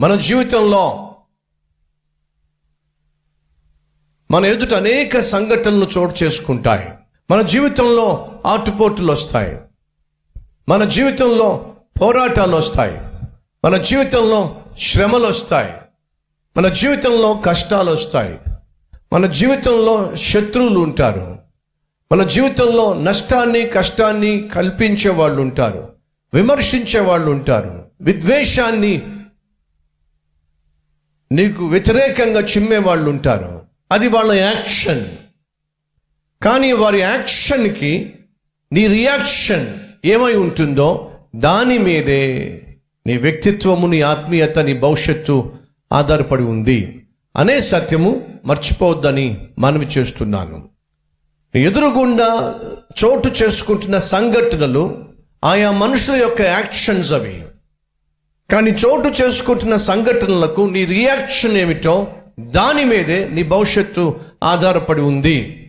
మన జీవితంలో మన ఎదుట అనేక సంఘటనలు చోటు చేసుకుంటాయి. మన జీవితంలో ఆటుపోటులు వస్తాయి, మన జీవితంలో పోరాటాలు వస్తాయి, మన జీవితంలో శ్రమలు వస్తాయి, మన జీవితంలో కష్టాలు వస్తాయి, మన జీవితంలో శత్రువులు ఉంటారు, మన జీవితంలో నష్టాన్ని కష్టాన్ని కల్పించే వాళ్ళు ఉంటారు, విమర్శించే వాళ్ళు ఉంటారు, విద్వేషాన్ని నీకు వ్యతిరేకంగా చిమ్మే వాళ్ళు ఉంటారు. అది వాళ్ళ యాక్షన్. కానీ వారి యాక్షన్కి నీ రియాక్షన్ ఏమై ఉంటుందో దాని మీదే నీ వ్యక్తిత్వము, నీ ఆత్మీయత, నీ భవిష్యత్తు ఆధారపడి ఉంది అనే సత్యము మర్చిపోవద్దని మనవి చేస్తున్నాను. ఎదురుగుండా చోటు చేసుకుంటున్న సంఘటనలు ఆయా మనుషుల యొక్క యాక్షన్స్ అవి. కానీ చోటు చేసుకుంటున్న సంఘటనలకు నీ రియాక్షన్ ఏమిటో దాని మీదే నీ భవిష్యత్తు ఆధారపడి ఉంది.